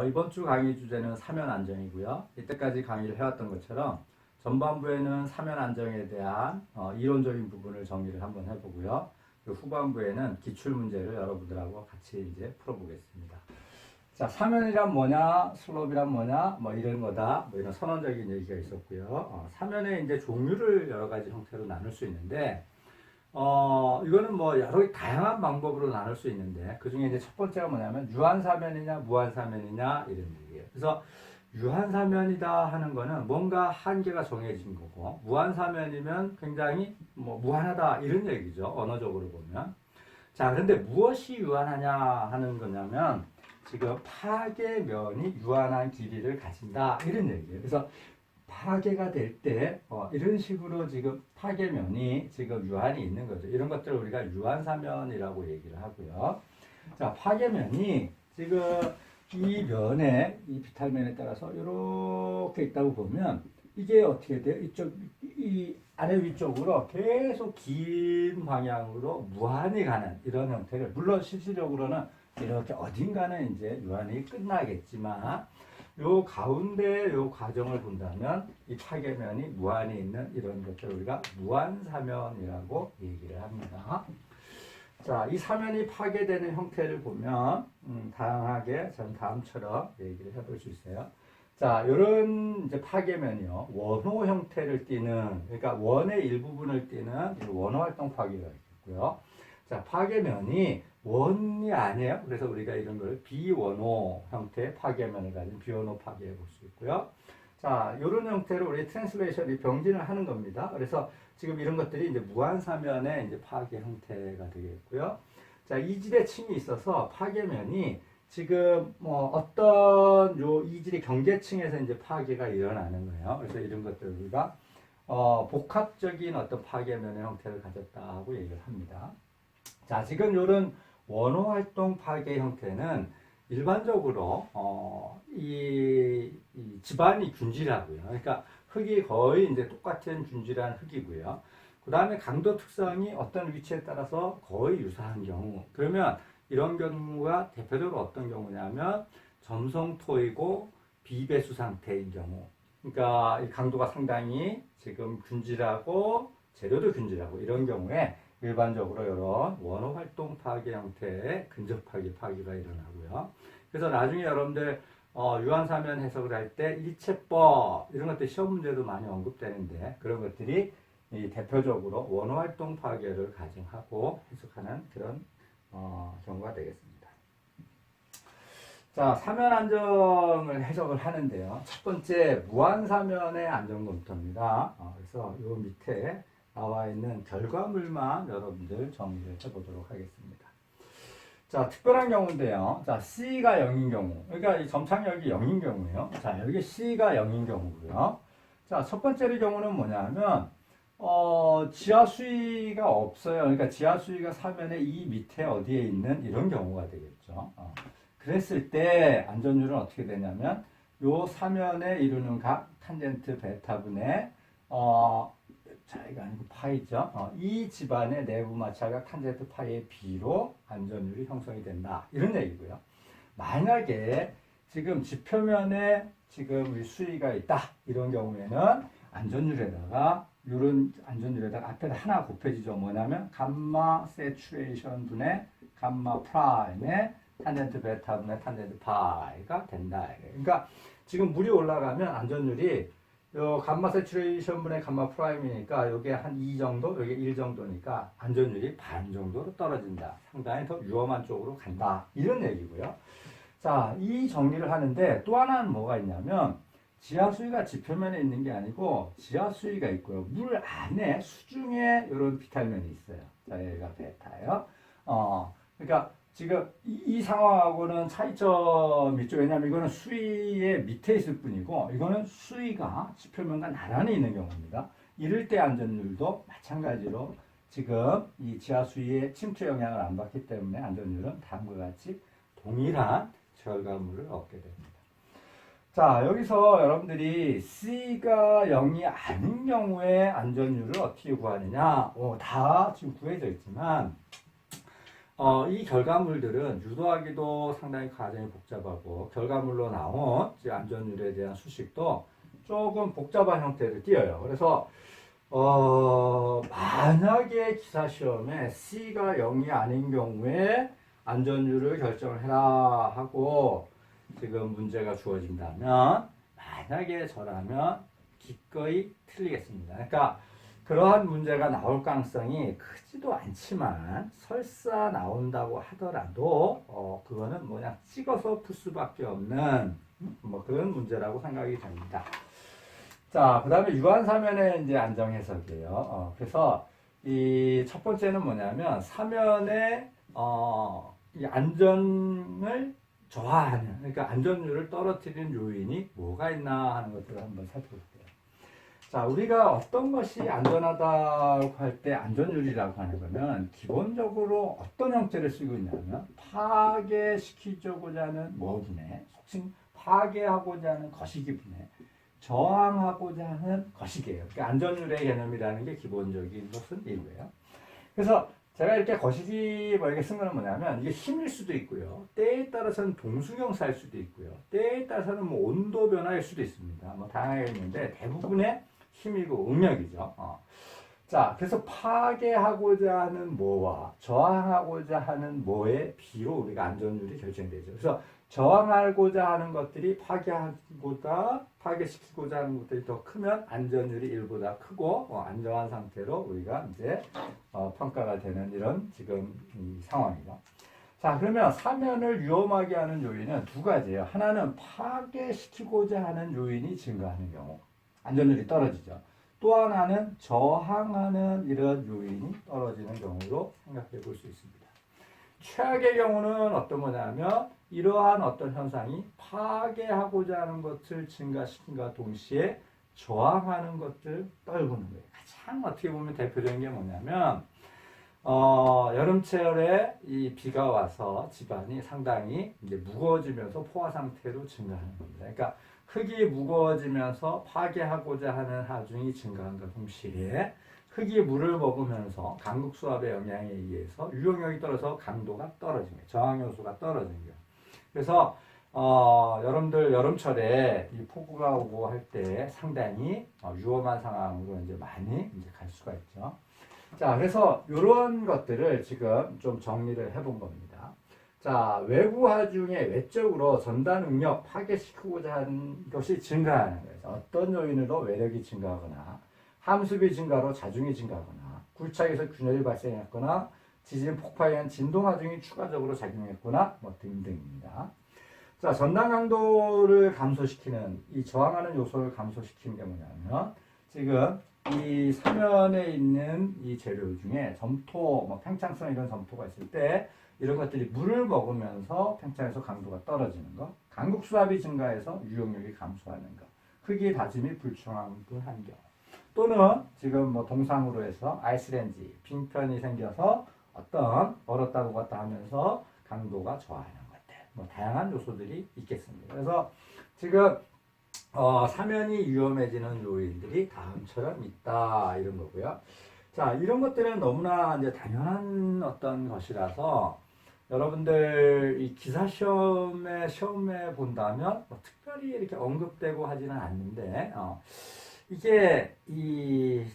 이번 주 강의 주제는 사면 안정이고요. 이때까지 강의를 해왔던 것처럼 전반부에는 사면 안정에 대한 이론적인 부분을 정리를 한번 해보고요. 그리고 후반부에는 기출 문제를 여러분들하고 같이 이제 풀어보겠습니다. 자, 사면이란 뭐냐, 슬롭이란 뭐냐, 뭐 이런 거다, 뭐 이런 선언적인 얘기가 있었고요. 사면의 이제 종류를 여러 가지 형태로 나눌 수 있는데, 이거는 뭐 여러 다양한 방법으로 나눌 수 있는데, 그 중에 이제 첫 번째가 뭐냐면, 유한사면이냐, 무한사면이냐, 이런 얘기예요. 그래서, 유한사면이다 하는 거는 뭔가 한계가 정해진 거고, 무한사면이면 굉장히 뭐 무한하다, 이런 얘기죠. 언어적으로 보면. 자, 그런데 무엇이 유한하냐 하는 거냐면, 지금 파괴면이 유한한 길이를 가진다, 이런 얘기예요. 그래서, 파괴가 될 때 이런 식으로 지금 파괴면이 지금 유한이 있는 거죠. 이런 것들을 우리가 유한사면이라고 얘기를 하고요. 자, 파괴면이 지금 이 면에 이 비탈면에 따라서 이렇게 있다고 보면 이게 어떻게 돼요? 이 아래 위쪽으로 계속 긴 방향으로 무한히 가는 이런 형태를, 물론 실질적으로는 이렇게 어딘가는 이제 유한이 끝나겠지만 요 가운데 요 과정을 본다면 이 파괴면이 무한히 있는 이런 것들을 우리가 무한사면이라고 얘기를 합니다. 자, 이 사면이 파괴되는 형태를 보면 다양하게 전 다음처럼 얘기를 해볼 수 있어요. 자, 이런 이제 파괴면이요, 원호 형태를 띠는, 그러니까 원의 일부분을 띠는 원호 활동 파괴가 있고요. 자, 파괴면이 원이 아니에요. 그래서 우리가 이런 걸 비원호 형태의 파괴면을 가진 비원호 파괴해 볼 수 있고요. 자, 이런 형태로 우리 트랜슬레이션이 병진을 하는 겁니다. 그래서 지금 이런 것들이 이제 무한사면의 이제 파괴 형태가 되겠고요. 자, 이질의 층이 있어서 파괴면이 지금 뭐 어떤 요 이질의 경계층에서 이제 파괴가 일어나는 거예요. 그래서 이런 것들 우리가 복합적인 어떤 파괴면의 형태를 가졌다 하고 얘기를 합니다. 자, 지금 이런 원호활동 파괴 형태는 일반적으로 이 집안이 균질하고요. 그러니까 흙이 거의 이제 똑같은 균질한 흙이고요. 그 다음에 강도 특성이 어떤 위치에 따라서 거의 유사한 경우, 그러면 이런 경우가 대표적으로 어떤 경우냐면 점성토이고 비배수 상태인 경우, 그러니까 이 강도가 상당히 지금 균질하고 재료도 균질하고 이런 경우에 일반적으로 이런 원호 활동 파괴 형태의 근접 파괴가 일어나고요. 그래서 나중에 여러분들 유한사면 해석을 할 때 일체법 이런 것들 시험 문제도 많이 언급되는데, 그런 것들이 이 대표적으로 원호 활동 파괴를 가정하고 해석하는 그런 경우가 되겠습니다. 자, 사면 안정을 해석을 하는데요. 첫 번째 무한사면의 안정 검토입니다. 그래서 요 밑에 나와 있는 결과물만 여러분들 정리를 해보도록 하겠습니다. 자, 특별한 경우인데요. 자, C가 0인 경우. 그러니까 이 점착력이 0인 경우예요. 자, 여기 C가 0인 경우고요. 자, 첫 번째 경우는 뭐냐면, 지하 수위가 없어요. 그러니까 지하 수위가 사면의 이 밑에 어디에 있는 이런 경우가 되겠죠. 그랬을 때 안전율은 어떻게 되냐면, 요 사면에 이루는 각 탄젠트 베타분의 자이가 아니고 파이죠. 이 집안의 내부 마찰각 탄젠트 파이의 비로 안전율이 형성이 된다, 이런 얘기고요. 만약에 지금 지표면에 지금 수위가 있다, 이런 경우에는 안전율에다가 이런 안전율에다가 앞에다 하나 곱해지죠. 뭐냐면 감마 세츄레이션 분의 감마 프라임의 탄젠트 베타 분의 탄젠트 파이가 된다. 그러니까 지금 물이 올라가면 안전율이 요 감마 세츄레이션 분의 감마 프라임이니까 요게 한 2 정도, 요게 1 정도니까 안전율이 반 정도로 떨어진다. 상당히 더 위험한 쪽으로 간다, 이런 얘기고요. 자, 이 정리를 하는데 또 하나는 뭐가 있냐면, 지하 수위가 지표면에 있는 게 아니고 지하 수위가 있고요. 물 안에 수중에 이런 비탈면이 있어요. 자, 여기가 베타예요. 그러니까 지금 이 상황하고는 차이점이 있죠. 왜냐하면 이거는 수위의 밑에 있을 뿐이고, 이거는 수위가 지표면과 나란히 있는 경우입니다. 이럴 때 안전율도 마찬가지로 지금 이 지하 수위의 침투 영향을 안 받기 때문에 안전율은 다음과 같이 동일한 결과물을 얻게 됩니다. 자, 여기서 여러분들이 C가 0이 아닌 경우에 안전율을 어떻게 구하느냐? 다 지금 구해져 있지만, 이 결과물들은 유도하기도 상당히 과정이 복잡하고 결과물로 나온 안전율에 대한 수식도 조금 복잡한 형태를 띄어요. 그래서 만약에 기사 시험에 C가 0이 아닌 경우에 안전율을 결정을 해라 하고 지금 문제가 주어진다면 만약에 저라면 기꺼이 틀리겠습니다. 그러니까 그러한 문제가 나올 가능성이 크지도 않지만 설사 나온다고 하더라도 그거는 그냥 찍어서 풀 수밖에 없는 뭐 그런 문제라고 생각이 됩니다. 자, 그 다음에 유한사면의 이제 안정해석이에요. 그래서 이 첫 번째는 뭐냐면 사면의 이 안전을 저하하는, 그러니까 안전율을 떨어뜨리는 요인이 뭐가 있나 하는 것들을 한번 살펴볼게요. 자, 우리가 어떤 것이 안전하다고 할 때 안전율이라고 하는 거는 기본적으로 어떤 형태를 쓰고 있냐면 파괴시키고자 하는 뭐분에, 속칭 파괴하고자 하는 거시기분에 저항하고자 하는 거시기예요. 그러니까 안전율의 개념이라는 게 기본적인 것은 이거예요. 그래서 제가 이렇게 거시기 뭐 이렇게 쓴 거는 뭐냐면 이게 힘일 수도 있고요. 때에 따라서는 동수경사일 수도 있고요. 때에 따라서는 뭐 온도 변화일 수도 있습니다. 뭐 다양하게 있는데 대부분의 힘이고 응력이죠. 자, 그래서 파괴하고자 하는 뭐와 저항하고자 하는 뭐의 비로 우리가 안전율이 결정되죠. 그래서 저항하고자 하는 것들이 파괴시키고자 하는 것들이 더 크면 안전율이 1보다 크고 안정한 상태로 우리가 이제 평가가 되는 이런 지금 이 상황이죠. 자, 그러면 사면을 위험하게 하는 요인은 두 가지예요. 하나는 파괴시키고자 하는 요인이 증가하는 경우 안전율이 떨어지죠. 또 하나는 저항하는 이런 요인이 떨어지는 경우로 생각해 볼 수 있습니다. 최악의 경우는 어떤 거냐면 이러한 어떤 현상이 파괴하고자 하는 것을 증가시킨과 동시에 저항하는 것을 떨구는 거예요. 가장 어떻게 보면 대표적인 게 뭐냐면 여름철에 이 비가 와서 집안이 상당히 이제 무거워지면서 포화 상태로 증가하는 겁니다. 그러니까 흙이 무거워지면서 파괴하고자 하는 하중이 증가한과 동시에 흙이 물을 먹으면서 강극수압의 영향에 의해서 유용력이 떨어져서 강도가 떨어진 거예요. 저항 요소가 떨어진 거예요. 그래서 여러분들 여름철에 이 폭우가 오고 할 때 상당히 위험한 상황으로 이제 많이 이제 갈 수가 있죠. 자, 그래서 이런 것들을 지금 좀 정리를 해본 겁니다. 자, 외부 하중에 외적으로 전단 응력 파괴시키고자 하는 것이 증가하는 거예요. 어떤 요인으로 외력이 증가하거나 함수비 증가로 자중이 증가하거나 굴착에서 균열이 발생했거나 지진 폭파에 의한 진동 하중이 추가적으로 작용했거나 뭐 등등입니다. 자, 전단 강도를 감소시키는 이 저항하는 요소를 감소시키는 게 뭐냐면 지금 이 사면에 있는 이 재료 중에 점토, 뭐 팽창성 이런 점토가 있을 때 이런 것들이 물을 먹으면서 팽창해서 강도가 떨어지는 것, 강국수압이 증가해서 유용력이 감소하는 것, 흙이 다짐이 불충분한 경우, 또는 지금 뭐 동상으로 해서 아이스렌지, 빙편이 생겨서 어떤 얼었다 녹았다 하면서 강도가 저하하는 것들, 뭐 다양한 요소들이 있겠습니다. 그래서 지금 사면이 위험해지는 요인들이 다음처럼 있다 이런 거고요. 자, 이런 것들은 너무나 이제 당연한 어떤 것이라서 여러분들 이 기사 시험에 본다면 뭐 특별히 이렇게 언급되고 하지는 않는데 이게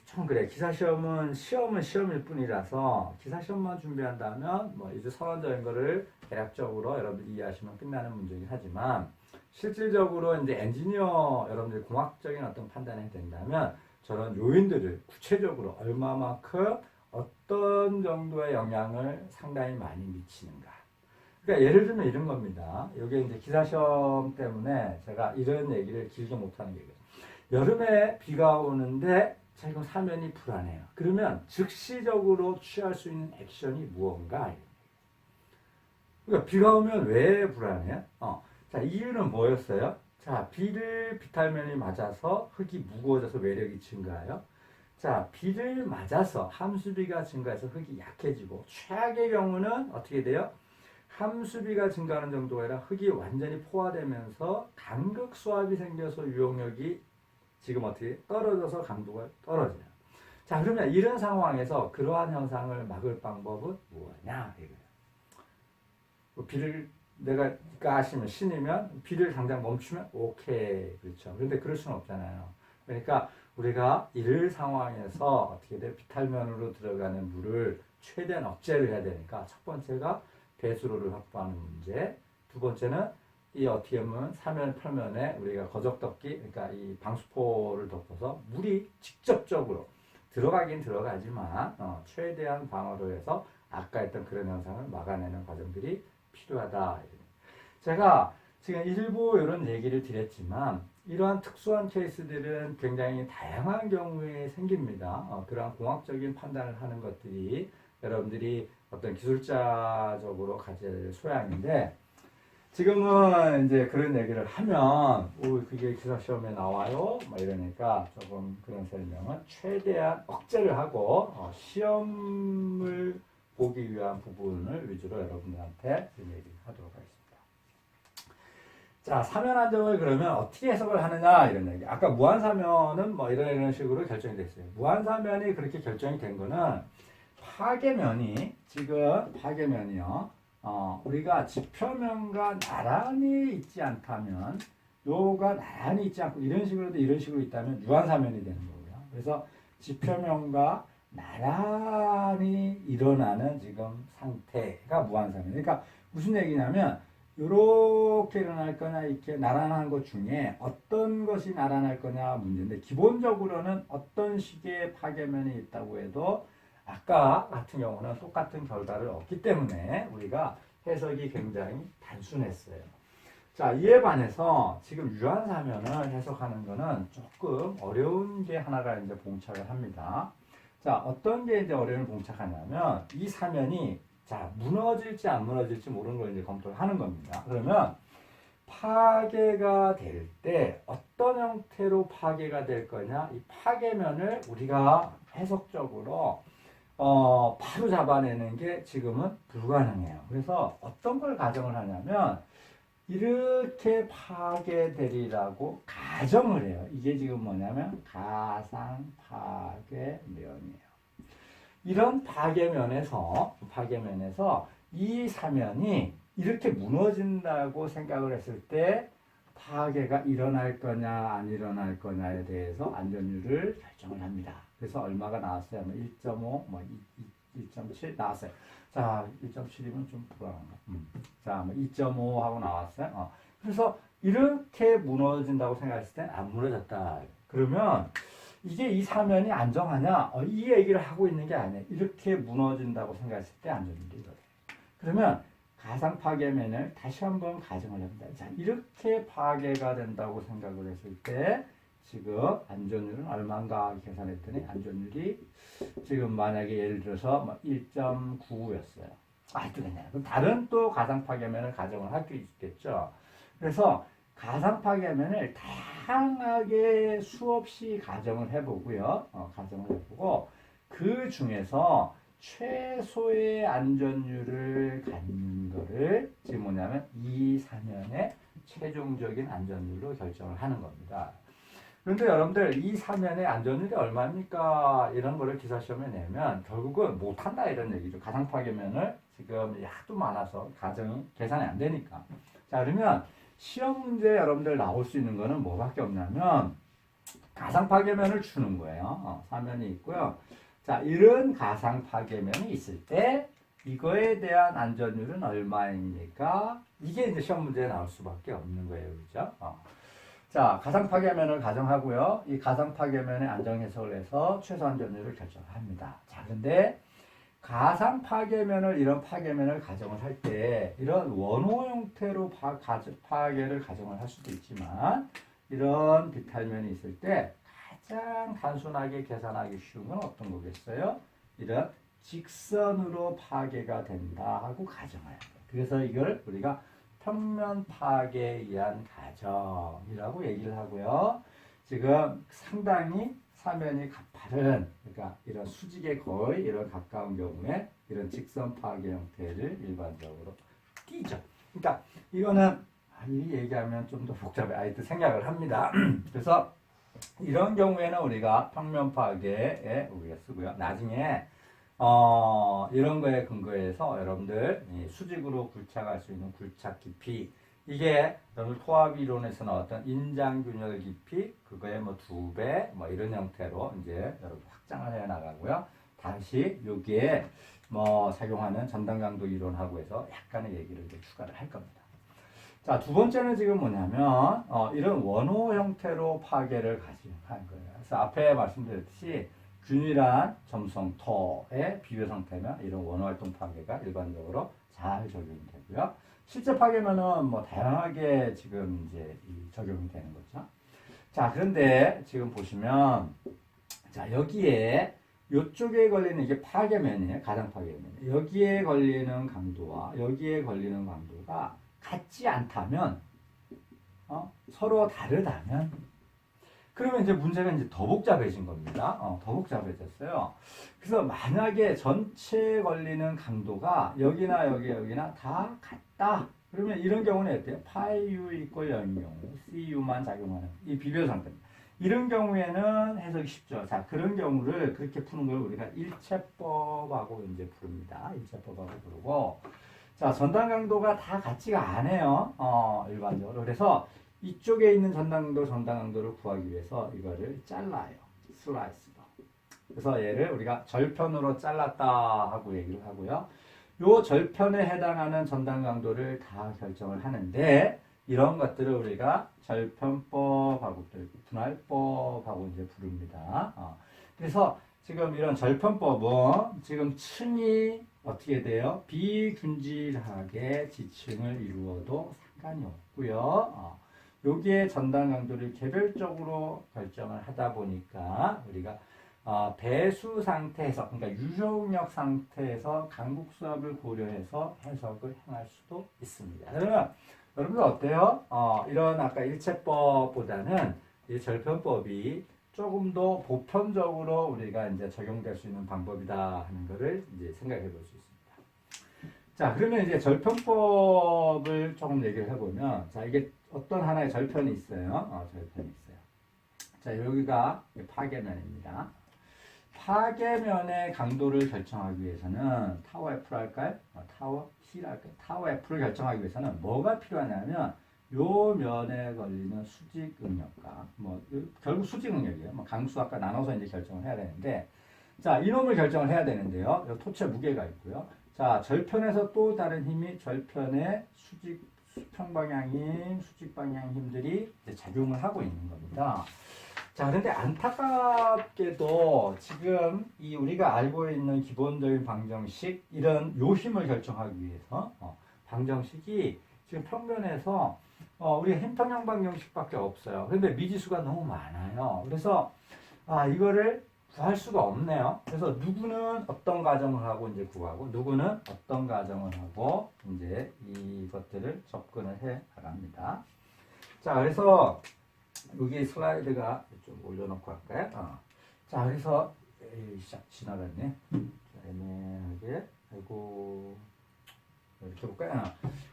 좀 그래. 기사 시험은 시험일 뿐이라서 기사 시험만 준비한다면 뭐 이제 서론적인 거를 대략적으로 여러분들이 이해하시면 끝나는 문제이긴 하지만 실질적으로 이제 엔지니어 여러분들 공학적인 어떤 판단을 해야 된다면 저런 요인들을 구체적으로 얼마만큼 어떤 정도의 영향을 상당히 많이 미치는가. 그러니까 예를 들면 이런 겁니다. 여기 이제 기사시험 때문에 제가 이런 얘기를 길게 못하는 게 여름에 비가 오는데 지금 사면이 불안해요. 그러면 즉시적으로 취할 수 있는 액션이 무언가? 그러니까 비가 오면 왜 불안해요? 자, 이유는 뭐였어요? 자, 비탈면이 맞아서 흙이 무거워져서 외력이 증가해요. 자, 비를 맞아서 함수비가 증가해서 흙이 약해지고 최악의 경우는 어떻게 돼요? 함수비가 증가하는 정도가 아니라 흙이 완전히 포화되면서 강극 수압이 생겨서 유용력이 지금 어떻게 떨어져서 강도가 떨어져요. 자, 그러면 이런 상황에서 그러한 현상을 막을 방법은 뭐냐 이거예요. 비를 내가 가시면 신이면 비를 당장 멈추면 오케이 그렇죠. 그런데 그럴 수는 없잖아요. 그러니까 우리가 이럴 상황에서 어떻게 돼 비탈면으로 들어가는 물을 최대한 억제를 해야 되니까 첫 번째가 배수로를 확보하는 문제, 두 번째는 이 어떻게 보면 사면 표면에 우리가 거적덮기 그러니까 이 방수포를 덮어서 물이 직접적으로 들어가긴 들어가지만 최대한 방어를 해서 아까 했던 그런 현상을 막아내는 과정들이 필요하다. 제가 지금 일부 이런 얘기를 드렸지만 이러한 특수한 케이스들은 굉장히 다양한 경우에 생깁니다. 그러한 공학적인 판단을 하는 것들이 여러분들이 어떤 기술자적으로 가질 소양인데 지금은 이제 그런 얘기를 하면 그게 기사 시험에 나와요 막 이러니까 조금 그런 설명은 최대한 억제를 하고 시험을 보기 위한 부분을 위주로 여러분들한테 얘기를 하도록 하겠습니다. 자, 사면 안정을 그러면 어떻게 해석을 하느냐 이런 얘기. 아까 무한사면은 뭐 이런 식으로 결정이 됐어요. 무한사면이 그렇게 결정이 된 거는 파괴면이 지금 파괴면이요. 우리가 지표면과 나란히 있지 않다면 요가 나란히 있지 않고 이런 식으로도 이런 식으로 있다면 유한사면이 되는 거고요. 그래서 지표면과 나란히 일어나는 지금 상태가 무한사면. 그러니까 무슨 얘기냐면 이렇게 일어날 거냐 이렇게 나란한 것 중에 어떤 것이 나란할 거냐 문제인데 기본적으로는 어떤 식의 파괴면이 있다고 해도 아까 같은 경우는 똑같은 결과를 얻기 때문에 우리가 해석이 굉장히 단순했어요. 자, 이에 반해서 지금 유한사면을 해석하는 거는 조금 어려운 게 하나가 이제 봉착을 합니다. 자, 어떤 게 이제 어려움을 봉착하냐면 이 사면이 자, 무너질지 안 무너질지 모르는 걸 이제 검토를 하는 겁니다. 그러면 파괴가 될 때 어떤 형태로 파괴가 될 거냐? 이 파괴면을 우리가 해석적으로 바로 잡아내는 게 지금은 불가능해요. 그래서 어떤 걸 가정을 하냐면 이렇게 파괴되리라고 가정을 해요. 이게 지금 뭐냐면 가상 파괴면이에요. 이런 파괴면에서 이 사면이 이렇게 무너진다고 생각을 했을 때 파괴가 일어날 거냐 안 일어날 거냐에 대해서 안전율을 결정을 합니다. 그래서 얼마가 나왔어요? 1.5, 뭐 1.7 나왔어요. 자, 1.7이면 좀 불안한가? 자, 2.5 하고 나왔어요. 그래서 이렇게 무너진다고 생각했을 때 안 무너졌다. 그러면 이게 이 사면이 안정하냐? 이 얘기를 하고 있는 게 아니에요. 이렇게 무너진다고 생각했을 때 안정률이 이거예요. 그러면 가상 파괴면을 다시 한번 가정을 합니다. 자, 이렇게 파괴가 된다고 생각을 했을 때 지금 안전율은 얼마인가 계산했더니 안전율이 지금 만약에 예를 들어서 1.9였어요. 되겠네요. 그럼 다른 또 가상 파괴면을 가정을 할 수 있겠죠. 그래서 가상 파괴면을 다양하게 수없이 가정을 해보고요. 가정을 해보고 그 중에서 최소의 안전율을 갖는 거를 지금 뭐냐면 이 사면의 최종적인 안전율로 결정을 하는 겁니다. 그런데 여러분들 이 사면의 안전율이 얼마입니까? 이런 거를 기사시험에 내면 결국은 못한다 이런 얘기죠. 가상 파괴면을 지금 하도 많아서 가정이 계산이 안 되니까. 자, 그러면 시험 문제 여러분들 나올 수 있는 거는 뭐밖에 없냐면 가상 파괴면을 주는 거예요. 사면이 있고요. 자, 이런 가상 파괴면이 있을 때 이거에 대한 안전율은 얼마입니까? 이게 이제 시험 문제에 나올 수밖에 없는 거예요. 그죠? 자, 가상 파괴면을 가정하고요. 이 가상 파괴면의 안정 해석을 해서 최소 안전율을 결정합니다. 자, 근데 가상 파괴면을 이런 파괴면을 가정을 할 때 이런 원호 형태로 파괴를 가정을 할 수도 있지만 이런 비탈면이 있을 때 가장 단순하게 계산하기 쉬운 건 어떤 거겠어요? 이런 직선으로 파괴가 된다 하고 가정해요. 그래서 이걸 우리가 평면 파괴에 의한 가정이라고 얘기를 하고요. 지금 상당히 사면이 가파른 그러니까 이런 수직에 거의 이런 가까운 경우에 이런 직선 파괴 형태를 일반적으로 띄죠. 그러니까 이거는 이 얘기하면 좀 더 복잡해. 하여튼 생각을 합니다. 그래서 이런 경우에는 우리가 평면 파괴에 우리가 쓰고요. 나중에 이런 거에 근거해서 여러분들 수직으로 굴착할 수 있는 굴착 깊이, 이게 여러분 토합 이론에서 나왔던 인장균열 깊이, 그거의 뭐 2배, 뭐 이런 형태로 이제 여러분 확장을 해 나가고요. 다시 여기에 뭐 작용하는 전단 강도 이론하고 해서 약간의 얘기를 이제 추가를 할 겁니다. 자, 두 번째는 지금 뭐냐면, 이런 원호 형태로 파괴를 가진한 거예요. 그래서 앞에 말씀드렸듯이 균일한 점성토의 비교 상태면 이런 원호 활동 파괴가 일반적으로 잘 적용이 되고요. 실제 파괴면은 뭐 다양하게 지금 이제 적용이 되는 거죠. 자, 그런데 지금 보시면, 자, 여기에 이쪽에 걸리는 이게 파괴면이에요. 가장 파괴면. 여기에 걸리는 강도와 여기에 걸리는 강도가 같지 않다면, 서로 다르다면, 그러면 이제 문제가 이제 더 복잡해진 겁니다. 더 복잡해졌어요. 그래서 만약에 전체 걸리는 강도가 여기나 여기나 다 같다. 그러면 이런 경우는 어때요? 파이 u 이퀄 0인 경우, cu만 작용하는 이 비교 상태입니다. 이런 경우에는 해석이 쉽죠. 자, 그런 경우를 그렇게 푸는 걸 우리가 일체법하고 이제 부릅니다. 일체법하고 부르고, 자, 전단 강도가 다 같지가 않아요. 일반적으로. 그래서 이쪽에 있는 전단 강도를 구하기 위해서 이거를 잘라요. 슬라이스로. 그래서 얘를 우리가 절편으로 잘랐다 하고 얘기를 하고요. 요 절편에 해당하는 전단 강도를 다 결정을 하는데, 이런 것들을 우리가 절편법하고 분할법하고 이제 부릅니다. 그래서 지금 이런 절편법은 지금 층이 어떻게 돼요? 비균질하게 지층을 이루어도 상관이 없고요. 여기에 전단 강도를 개별적으로 결정을 하다 보니까 우리가 배수 상태에서, 그러니까 유효응력 상태에서 강국수압을 고려해서 해석을 행할 수도 있습니다. 그러면 여러분들 어때요? 이런 아까 일체법보다는 이 절편법이 조금 더 보편적으로 우리가 이제 적용될 수 있는 방법이다 하는 것을 이제 생각해 볼 수 있습니다. 자, 그러면 이제 절편법을 조금 얘기를 해보면, 자, 이게 어떤 하나의 절편이 있어요. 절편이 있어요. 자, 여기가 파괴면입니다. 파괴면의 강도를 결정하기 위해서는 타워 F를 할까요? 타워 T를 할까요? 타워 F를 결정하기 위해서는 뭐가 필요하냐면, 요 면에 걸리는 수직 응력과, 결국 수직 응력이에요. 강수 아까 나눠서 이제 결정을 해야 되는데, 자, 이놈을 결정을 해야 되는데요. 요 토체 무게가 있고요. 자, 절편에서 또 다른 힘이 절편의 수평 방향인 수직 방향 힘들이 이제 작용을 하고 있는 겁니다. 자, 그런데 안타깝게도 지금 이 우리가 알고 있는 기본적인 방정식, 이런 요 힘을 결정하기 위해서 방정식이 지금 평면에서 우리가 힘평형 방정식밖에 없어요. 그런데 미지수가 너무 많아요. 그래서 이거를 구할 수가 없네요. 그래서 누구는 어떤 가정을 하고 이제 구하고, 누구는 어떤 가정을 하고 이제 이것들을 접근을 해 나갑니다. 자, 그래서 여기 슬라이드가 좀 올려놓고 할까요? 자, 그래서 지나갔네. 애매하게. 아이고. 이렇게 볼까요?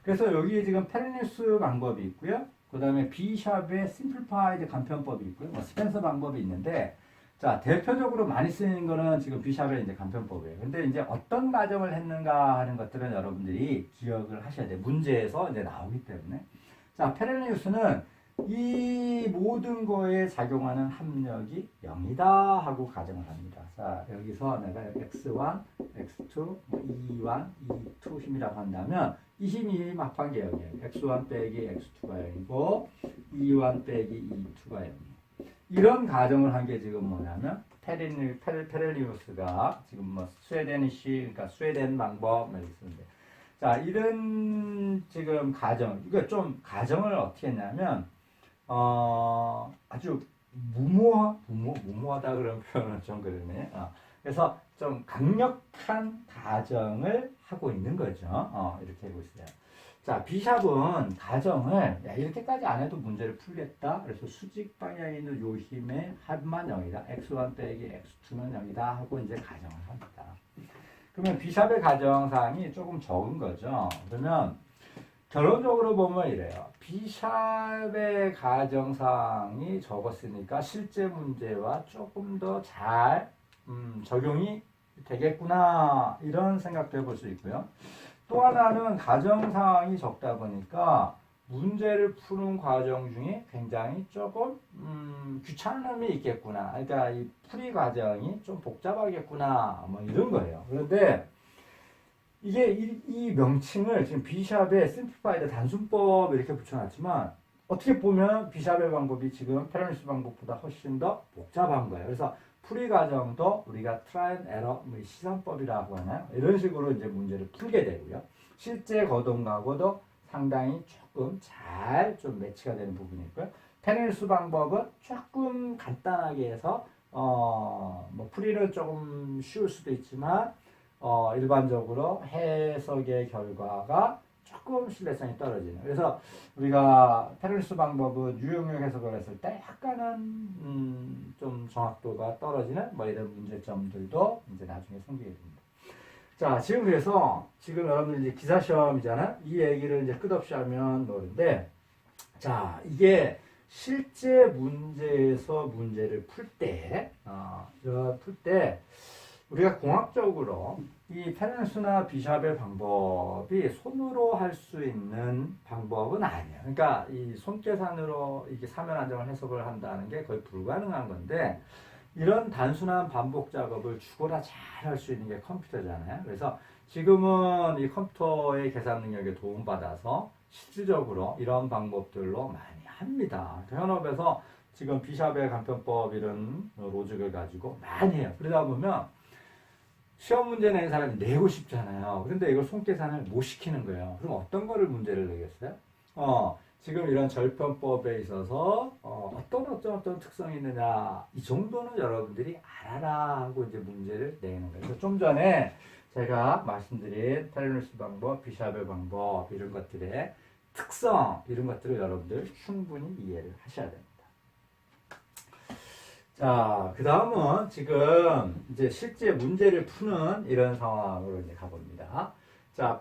그래서 여기 지금 페르니우스 방법이 있고요. 그 다음에 비샵의 심플파이드 간편법이 있고요. 스펜서 방법이 있는데, 자, 대표적으로 많이 쓰이는 거는 지금 비샵의 이제 간편법이에요. 근데 이제 어떤 가정을 했는가 하는 것들은 여러분들이 기억을 하셔야 돼요. 문제에서 이제 나오기 때문에. 자, 페르니우스는 이 모든 거에 작용하는 합력이 0이다 하고 가정을 합니다. 자, 여기서 내가 x1, x2, e1, e2 힘이라고 한다면 이 힘이 합한 게 0이에요. x1 빼기 x2가 0이고 e1 빼기 e2가 0이에요. 이런 가정을 한 게 지금 뭐냐면 페렐리우스가 지금 스웨덴이시, 그러니까 스웨덴 방법 이렇게 쓰는데, 자, 이런 지금 가정, 이거 좀 가정을 어떻게 했냐면 아주 무모하다 그런 표현은 좀 그러네. 그래서 좀 강력한 가정을 하고 있는 거죠. 이렇게 하고 있어요. 자, 비샵은 가정을 이렇게까지 안 해도 문제를 풀겠다. 그래서 수직 방향에 있는 요 힘의 합만 0이다. x1 빼기 x2는 0이다 하고 이제 가정을 합니다. 그러면 비샵의 가정사항이 조금 적은 거죠. 그러면 결론적으로 보면 이래요. 비샵의 가정사항이 적었으니까 실제 문제와 조금 더 잘 적용이 되겠구나 이런 생각도 해볼 수 있고요. 또 하나는 가정상황이 적다 보니까 문제를 푸는 과정 중에 굉장히 조금 귀찮음이 있겠구나. 그러니까 이 풀이 과정이 좀 복잡하겠구나. 뭐 이런 거예요. 그런데 이게 이 명칭을 지금 B샵의 심플파이드 단순법 이렇게 붙여놨지만 어떻게 보면 B샵의 방법이 지금 페르니스 방법보다 훨씬 더 복잡한 거예요. 그래서 풀이 과정도 우리가 트라이 앤 에러 시선법이라고 하나요? 이런 식으로 이제 문제를 풀게 되고요. 실제 거동하고도 상당히 조금 잘 좀 매치가 되는 부분이 있고요. 페르니스 방법은 조금 간단하게 해서 뭐 풀이는 조금 쉬울 수도 있지만 일반적으로 해석의 결과가 조금 신뢰성이 떨어지는. 그래서 우리가 페르니스 방법은 유형력 해석을 했을 때 약간은 좀 정확도가 떨어지는 뭐 이런 문제점들도 이제 나중에 생기게 됩니다. 자, 지금 그래서 지금 여러분들 이제 기사 시험이잖아요. 이 얘기를 이제 끝없이 하면 모르는데, 자, 이게 실제 문제에서 문제를 풀 때, 우리가 공학적으로 이 페르니스나 비샵의 방법이 손으로 할 수 있는 방법은 아니에요. 그러니까 이 손계산으로 이게 사면 안정을 해석을 한다는 게 거의 불가능한 건데, 이런 단순한 반복 작업을 죽어라 잘 할 수 있는 게 컴퓨터잖아요. 그래서 지금은 이 컴퓨터의 계산 능력에 도움받아서 실질적으로 이런 방법들로 많이 합니다. 현업에서 지금 비샵의 간편법 이런 로직을 가지고 많이 해요. 그러다 보면 시험 문제 낸 사람이 내고 싶잖아요. 그런데 이걸 손계산을 못 시키는 거예요. 그럼 어떤 거를 문제를 내겠어요? 지금 이런 절편법에 있어서 어떤 특성이 있느냐 이 정도는 여러분들이 알아라 하고 이제 문제를 내는 거예요. 그래서 좀 전에 제가 말씀드린 페르니스 방법, 비샵의 방법 이런 것들의 특성 이런 것들을 여러분들 충분히 이해를 하셔야 됩니다. 자, 그 다음은 지금 이제 실제 문제를 푸는 이런 상황으로 이제 가봅니다. 자,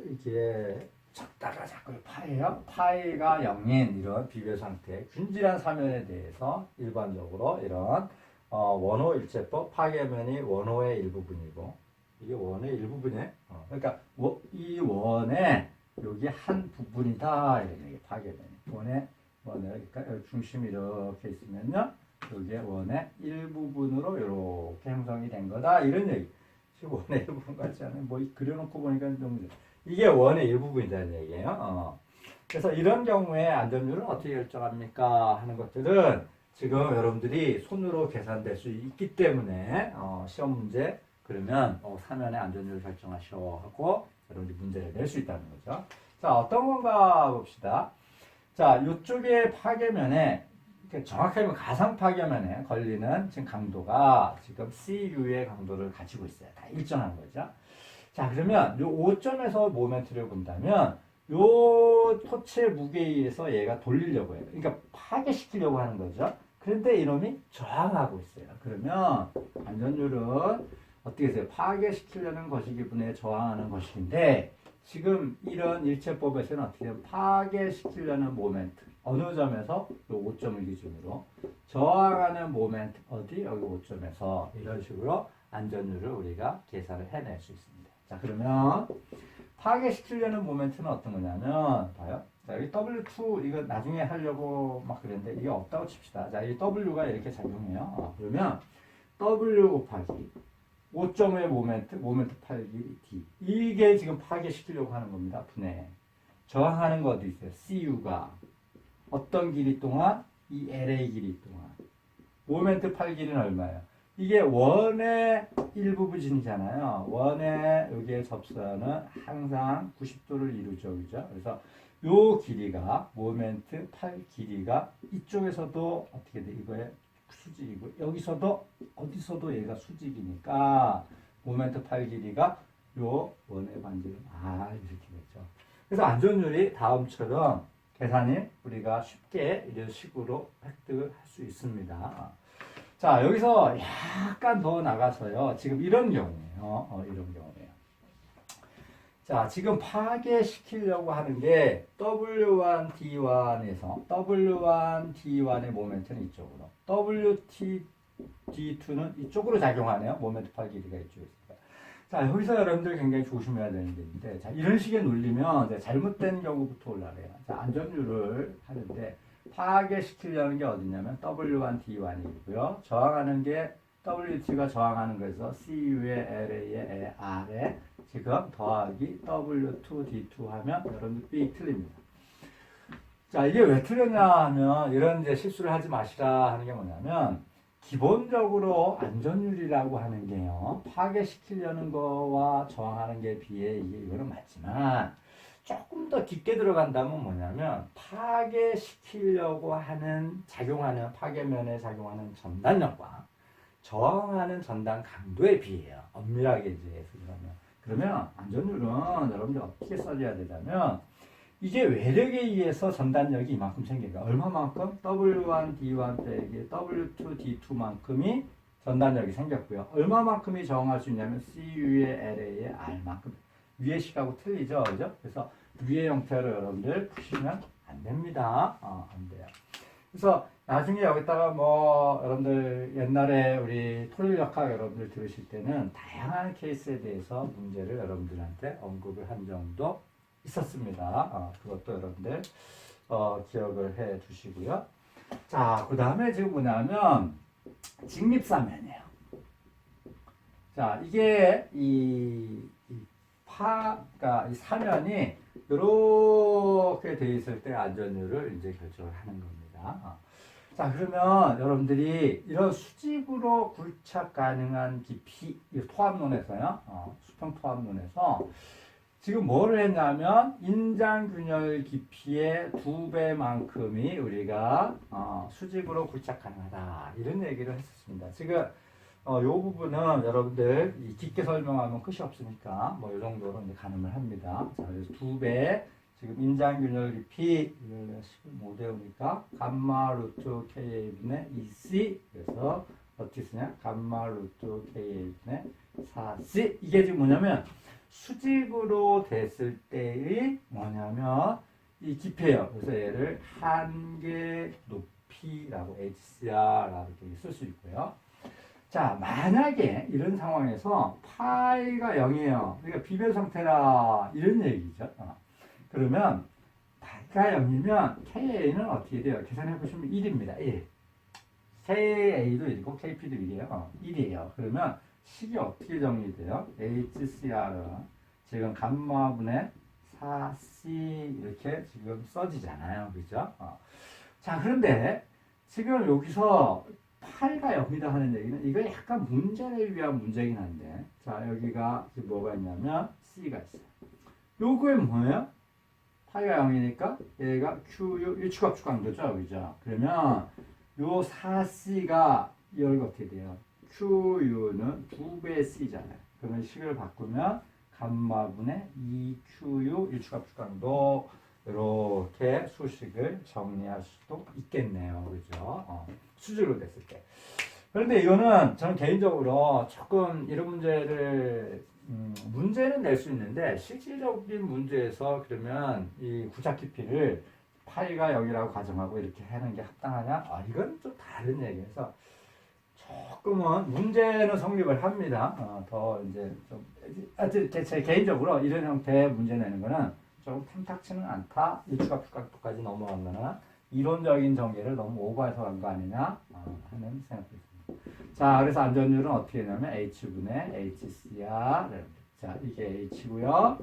이게 적다가 자꾸 파이요. 파이가 0인 이런 비교 상태, 균질한 사면에 대해서 일반적으로 이런 원호 일체법 파괴면이 원호의 일부분이고 이게 원의 일부분이에요. 그러니까 이 원의 여기 한 부분이다 이런 얘기 파괴면이 원의 그러니까 중심이 이렇게 있으면요. 이게 원의 일부분으로 이렇게 형성이 된 거다 이런 얘기. 지금 원의 일부분 같지 않아요? 뭐 그려놓고 보니까 좀 이게 원의 일부분이라는 얘기예요. 그래서 이런 경우에 안전율은 어떻게 결정합니까? 하는 것들은 지금 여러분들이 손으로 계산될 수 있기 때문에 시험 문제 그러면 사면의 안전율을 결정하셔 하고 여러분들이 문제를 낼 수 있다는 거죠. 자, 어떤 건가 봅시다. 자, 이쪽에 파괴면에 정확하게 보면 가상 파괴면에 걸리는 지금 강도가 지금 CU의 강도를 가지고 있어요. 다 일정한 거죠. 자, 그러면 요 5점에서 모멘트를 본다면 요 토치의 무게에 의해서 얘가 돌리려고 해요. 그러니까 파괴시키려고 하는 거죠. 그런데 이놈이 저항하고 있어요. 그러면 안전율은 어떻게 돼요? 파괴시키려는 것이기분에 저항하는 것인데 지금 이런 일체법에서는 어떻게 되면 파괴시키려는 모멘트 어느 점에서 요 5점을 기준으로 저항하는 모멘트 어디? 여기 5점에서 이런 식으로 안전율을 우리가 계산을 해낼 수 있습니다. 자, 그러면 파괴시키려는 모멘트는 어떤 거냐면 봐요. 자, 여기 W2 이거 나중에 하려고 막 그랬는데 이게 없다고 칩시다. 자, 이 W가 이렇게 작용해요. 그러면 W 곱하기 5점의 모멘트 8기 D 이게 지금 파괴시키려고 하는 겁니다. 분해 저항하는 거 어디 있어요? CU가 어떤 길이 동안? 이 LA 길이 동안 모멘트 8길이는 얼마예요? 이게 원의 일부분이잖아요. 원의 여기에 접선은 항상 90도를 이루죠. 그죠? 그래서 요 길이가 모멘트 8 길이가 이쪽에서도 어떻게 돼? 이거에 수직이고 여기서도 어디서도 얘가 수직이니까 모멘트 8 길이가 요 원의 반지름 이렇게 되죠. 그래서 안전율이 다음처럼 계산이 우리가 쉽게 이런 식으로 획득을 할 수 있습니다. 자, 여기서 약간 더 나가서요. 지금 이런 경우예요. 이런 경우예요. 자, 지금 파괴시키려고 하는 게 W1, D1에서 W1, D1의 모멘트는 이쪽으로 WT, D2는 이쪽으로 작용하네요. 모멘트 팔 길이가 이쪽에 있으니까. 자, 여기서 여러분들 굉장히 조심해야 되는 게 있는데, 자, 이런 식의 논리면 이제 잘못된 경우부터 올라가요. 자, 안전율을 하는데, 파괴시키려는 게 어디냐면 W1, D1이고요. 저항하는 게 WT가 저항하는 거에서 CU의 LA의 R에 지금 더하기 W2, D2 하면 여러분들 B 틀립니다. 자, 이게 왜 틀렸냐 하면 이런 이제 실수를 하지 마시라 하는 게 뭐냐면 기본적으로 안전율이라고 하는 게요. 파괴시키려는 거와 저항하는 게 비해 이거는 맞지만 조금 더 깊게 들어간다면 뭐냐면 파괴시키려고 하는 작용하는 파괴면에 작용하는 전단력과 저항하는 전단 강도에 비해요. 엄밀하게 이제 그러면 안전율은 여러분들 어떻게 써줘야 되냐면 이게 외력에 의해서 전단력이 이만큼 생기니까 얼마만큼? W1, D1 빼기 W2, D2만큼이 전단력이 생겼고요. 얼마만큼이 저항할 수 있냐면 CU의 LA의 R만큼. 위의 식하고 틀리죠, 그죠? 그래서 위의 형태로 여러분들 푸시면 안 됩니다. 안 돼요. 그래서 나중에 여기다가 뭐 여러분들 옛날에 우리 토일역학 여러분들 들으실 때는 다양한 케이스에 대해서 문제를 여러분들한테 언급을 한 정도 있었습니다. 그것도 여러분들 기억을 해 두시고요. 자, 그 다음에 지금 뭐냐면 직립사면이에요. 자, 이게 그러니까 이 사면이 이렇게 돼 있을 때 안전율을 이제 결정을 하는 겁니다. 자, 그러면 여러분들이 이런 수직으로 굴착 가능한 깊이, 토합론에서요, 수평 토합론에서 지금 뭐를 했냐면 인장균열 깊이의 2배만큼이 우리가 수직으로 굴착 가능하다 이런 얘기를 했었습니다. 지금 요 부분은 여러분들 깊게 설명하면 끝이 없으니까 뭐 요 정도로 이제 가늠을 합니다. 자, 그래서 2배 지금 인장균열 깊이 이걸 15대우니까 감마 루트 KA분의 2C 그래서 어떻게 쓰냐 감마 루트 KA분의 4C 이게 지금 뭐냐면 수직으로 됐을 때의 뭐냐면 이 깊이에요. 그래서 얘를 한계 높이라고 HCR라고 이렇게 쓸 수 있고요. 자, 만약에 이런 상황에서 파이가 0이에요. 그러니까 비변 상태라 이런 얘기죠. 그러면 파이가 0이면 KA는 어떻게 돼요? 계산해 보시면 1입니다. 1. KA도 1이고 KP도 1이에요. 1이에요. 그러면 식이 어떻게 정리돼요? HCR은 지금 감마분의 4C 이렇게 지금 써지잖아요. 그죠? 자, 그런데 지금 여기서 8가 0이다 하는 얘기는 이거 약간 문제를 위한 문제긴 한데 자, 여기가 지금 뭐가 있냐면 C가 있어요. 요거에 뭐예요? 8가 0이니까 얘가 QU 일축합축 강도죠. 그죠? 그러면 요 4C가 여기가 어떻게 돼요? QU는 2배 C잖아요. 그러면 식을 바꾸면 감마분의 2QU 일축합축 강도 이렇게 수식을 정리할 수도 있겠네요. 그죠? 수직으로 됐을 때. 그런데 이거는 저는 개인적으로 조금 이런 문제를 문제는 낼 수 있는데 실질적인 문제에서 그러면 이 구착 깊이를 파이가 0이라고 가정하고 이렇게 하는 게 합당하냐? 이건 좀 다른 얘기여서 조금은 문제는 성립을 합니다. 더 이제 좀 제 개인적으로 이런 형태의 문제 내는 거는 좀 탐탁치는 않다. 일축합축각도까지 넘어가면은 이론적인 전개를 너무 오버해서 간 거 아니냐 하는 생각도 있습니다. 자, 그래서 안전율은 어떻게 되냐면 H분의 HCR. 자, 이게 H고요.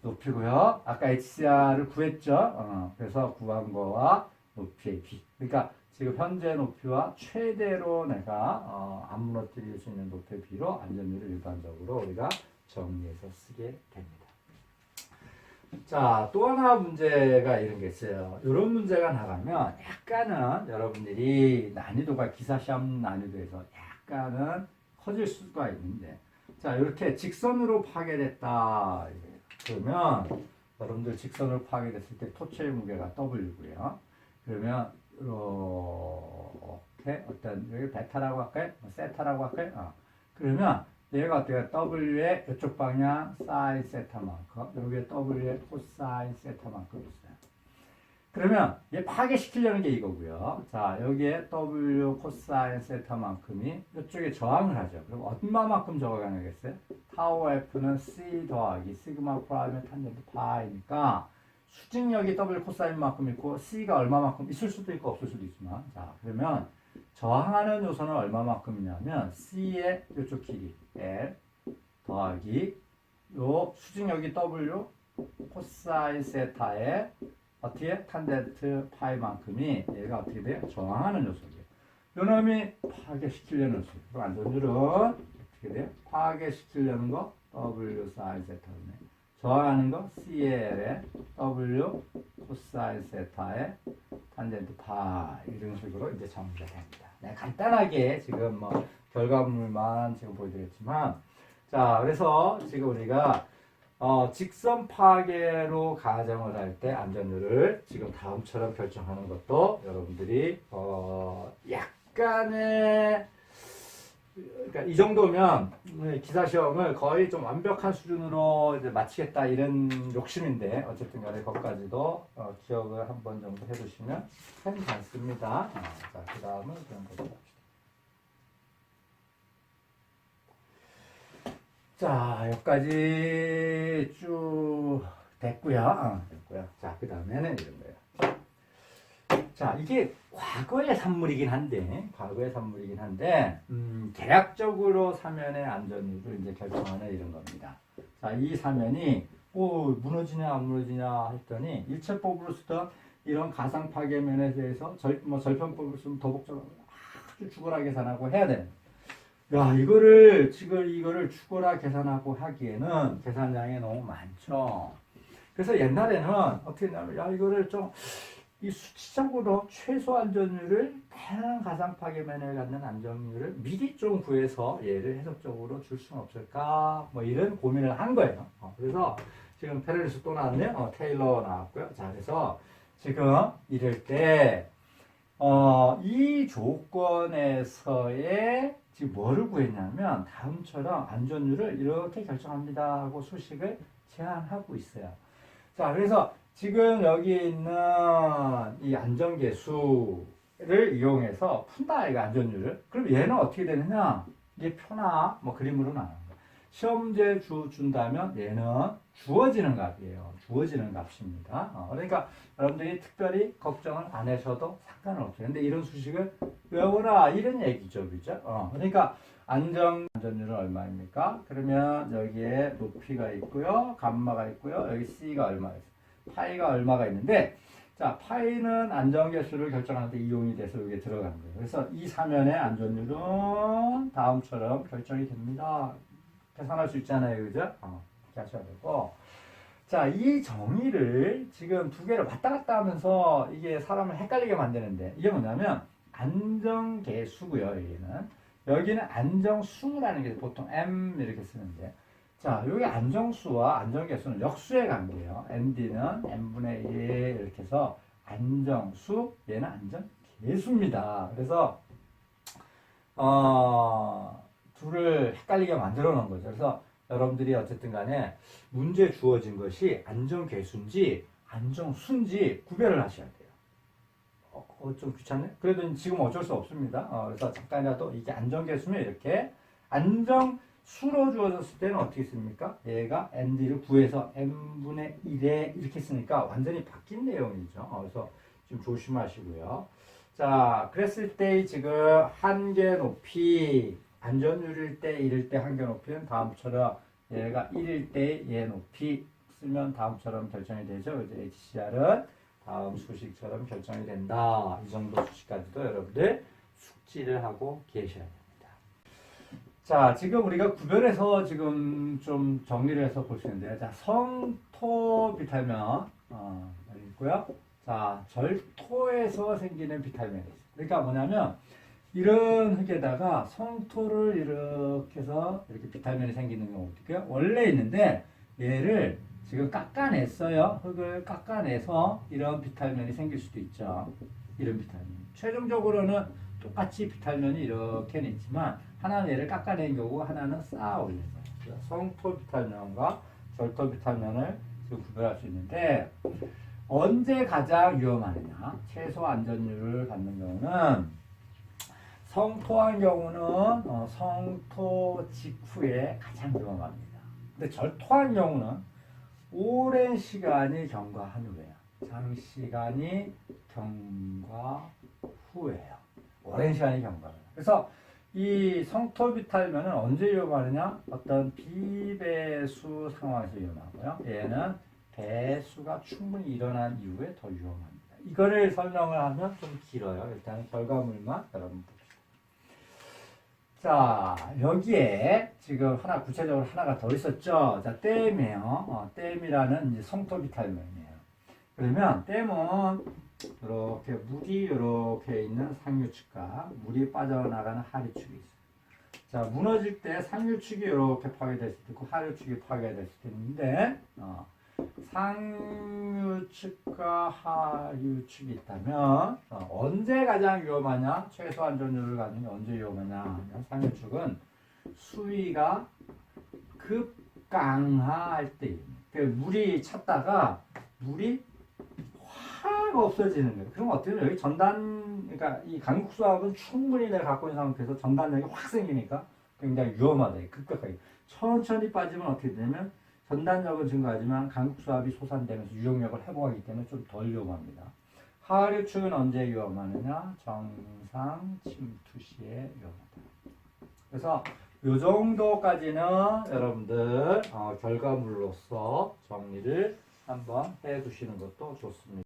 높이고요. 아까 HCR을 구했죠. 그래서 구한 거와 높이의 B. 그러니까 지금 현재 높이와 최대로 내가 안 무너뜨릴 수 있는 높이의 B로 안전율을 일반적으로 우리가 정리해서 쓰게 됩니다. 자, 또 하나 문제가 이런 게 있어요. 이런 문제가 나가면 약간은 여러분들이 난이도가 기사시험 난이도에서 약간은 커질 수가 있는데 자, 이렇게 직선으로 파괴됐다. 그러면 여러분들 직선으로 파괴됐을 때 토체의 무게가 W고요. 그러면 이렇게 어떤 여기 베타라고 할까요? 세타라고 할까요? 그러면 얘가 어때요? W의 이쪽 방향 사인 세타만큼 여기에 W의 코사인 세타만큼 있어요. 그러면 얘 파괴시키려는 게 이거고요. 자, 여기에 W 코사인 세타만큼이 이쪽에 저항을 하죠. 그럼 얼마만큼 저항하겠어요? 타워 F는 C 더하기 시그마 프라임의 탄젠트 파이니까 수직력이 W 코사인만큼 있고 C가 얼마만큼 있을 수도 있고 없을 수도 있지만, 자, 그러면 저항하는 요소는 얼마만큼이냐면 C의 이쪽 길이 L 더하기 요 수직력이 W 코사인 세타의 어떻게 탄젠트 파이만큼이 얘가 어떻게 돼요? 저항하는 요소예요. 요 놈이 파괴시키려는 요소예요. 그럼 안전율은 어떻게 돼요? 파괴시키려는 거 W 사인 세타네. 저항하는 거 CL의 W 코사인 세타의 탄젠트 파이 이런 식으로 이제 정리가 됩니다. 네, 간단하게 지금 뭐 결과물만 지금 보여드렸지만, 자, 그래서 지금 우리가 직선 파괴로 가정을 할 때 안전율을 지금 다음처럼 결정하는 것도 여러분들이 약간의, 그러니까 이 정도면 기사 시험을 거의 좀 완벽한 수준으로 이제 마치겠다 이런 욕심인데, 어쨌든 간에 그것까지도 기억을 한 번 정도 해두시면 괜찮습니다. 자, 그 다음은 그런 거로 봅시다. 자, 여기까지 쭉 됐고요. 됐고요. 자, 그 다음에는 이런 거예요. 자, 이게 과거의 산물이긴 한데, 대략적으로 사면의 안전율을 이제 결정하는 이런 겁니다. 자, 이 사면이, 무너지냐, 안 무너지냐 했더니, 일체법으로 쓰던 이런 가상 파괴면에 대해서 절편법으로 쓰면 더 복잡하고 아주 죽어라 계산하고 해야 되는 거예요. 야, 이거를 죽어라 계산하고 하기에는 계산량이 너무 많죠. 그래서 옛날에는 어떻게 했냐면, 야, 이거를 좀, 이 수치적으로 최소 안전율을 다양한 가상 파괴면에 갖는 안전율을 미리 좀 구해서 얘를 해석적으로 줄 수는 없을까? 뭐 이런 고민을 한 거예요. 그래서 지금 페레리스 또 나왔네요. 테일러 나왔고요. 자, 그래서 지금 이럴 때, 이 조건에서의 지금 뭐를 구했냐면 다음처럼 안전율을 이렇게 결정합니다 하고 수식을 제한하고 있어요. 자, 그래서 지금 여기 있는 이 안전계수를 이용해서 푼다, 이거 안전율을. 그럼 얘는 어떻게 되느냐? 이게 표나 뭐 그림으로 나오는 거예요. 시험지에 준다면 얘는 주어지는 값이에요. 주어지는 값입니다. 그러니까 여러분들이 특별히 걱정을 안 하셔도 상관없어요. 근데 이런 수식을 외워라, 이런 얘기죠. 그죠? 그러니까 안전율은 얼마입니까? 그러면 여기에 높이가 있고요. 감마가 있고요. 여기 C가 얼마가 있어요. 파이가 얼마가 있는데, 자, 파이는 안전계수를 결정하는데 이용이 돼서 여기에 들어간 거예요. 그래서 이 사면의 안전율은 다음처럼 결정이 됩니다. 계산할 수 있잖아요. 그죠? 이렇게 하셔야 되고. 자, 이 정의를 지금 두 개를 왔다 갔다 하면서 이게 사람을 헷갈리게 만드는데, 이게 뭐냐면 안정계수고요. 여기는 안정수라는 게 보통 M 이렇게 쓰는데, 자, 여기 안정수와 안정계수는 역수의 관계예요. ND는 n분의 1 이렇게 해서 안정수, 얘는 안정계수입니다. 그래서 둘을 헷갈리게 만들어 놓은 거죠. 그래서 여러분들이 어쨌든 간에 문제 주어진 것이 안정계수인지 안정수인지 구별을 하셔야 돼요. 좀 귀찮네? 그래도 지금 어쩔 수 없습니다. 그래서 잠깐이라도 이게 안정계수면 이렇게, 안정수로 주어졌을 때는 어떻게 씁니까? 얘가 ND를 구해서 n분의 1에 이렇게 쓰니까 완전히 바뀐 내용이죠. 그래서 좀 조심하시고요. 자, 그랬을 때 지금 한계 높이, 안전율일 때, 1일 때 한계 높이는 다음처럼 얘가 1일 때 얘 높이 쓰면 다음처럼 결정이 되죠. 이제 HCR은 다음 수식처럼 결정이 된다. 이 정도 수식까지도 여러분들 숙지를 하고 계셔야 됩니다. 자, 지금 우리가 구별해서 지금 좀 정리를 해서 볼 수 있는데요. 자, 성토 비탈면 여기 있고요. 자, 절토에서 생기는 비탈면이 있어요. 그러니까 뭐냐면 이런 흙에다가 성토를 이렇게 해서 이렇게 비탈면이 생기는 경우도 있고요. 원래 있는데 얘를 지금 깎아냈어요. 흙을 깎아내서 이런 비탈면이 생길 수도 있죠. 이런 비탈면. 최종적으로는 똑같이 비탈면이 이렇게는 있지만 하나는 얘를 깎아낸 거고 하나는 쌓아 올린 거예요. 성토 비탈면과 절토 비탈면을 지금 구별할 수 있는데, 언제 가장 위험하느냐? 최소 안전율을 갖는 경우는 성토한 경우는 성토 직후에 가장 위험합니다. 근데 절토한 경우는 오랜 시간이 경과한 후에요. 장시간이 경과 후에요. 오랜 시간이 경과해요. 그래서 이 성토비탈면은 언제 위험하느냐? 어떤 비배수 상황에서 위험하고요. 얘는 배수가 충분히 일어난 이후에 더 위험합니다. 이거를 설명을 하면 좀 길어요. 일단 결과물만 여러분 봅시다. 자, 여기에 지금 하나 구체적으로 하나가 더 있었죠. 자, 댐이에요. 댐이라는 이제 성토비탈면이에요. 그러면 댐은 이렇게 물이 이렇게 있는 상류축과 물이 빠져나가는 하류축이 있어요. 자, 무너질 때 상류축이 이렇게 파괴될 수도 있고 하류축이 파괴될 수도 있는데 상류축과 하류축이 있다면 언제 가장 위험하냐? 최소 안전율을 갖는 게 언제 위험하냐? 상류축은 수위가 급강하할 때입니다. 물이 찼다가 물이 확 없어지는 거예요. 그럼 어떻게 되면 여기 전단, 그러니까 이 강국수압은 충분히 내가 갖고 있는 상태에서 전단력이 확 생기니까 굉장히 위험하다. 급격하게. 천천히 빠지면 어떻게 되냐면 전단력은 증가하지만 강국수압이 솟아내면서 유용력을 회복하기 때문에 좀 덜 위험합니다. 하류축은 언제 위험하느냐? 정상 침투 시에 위험하다. 그래서 이 정도까지는 여러분들 결과물로서 정리를 한번 해 두시는 것도 좋습니다.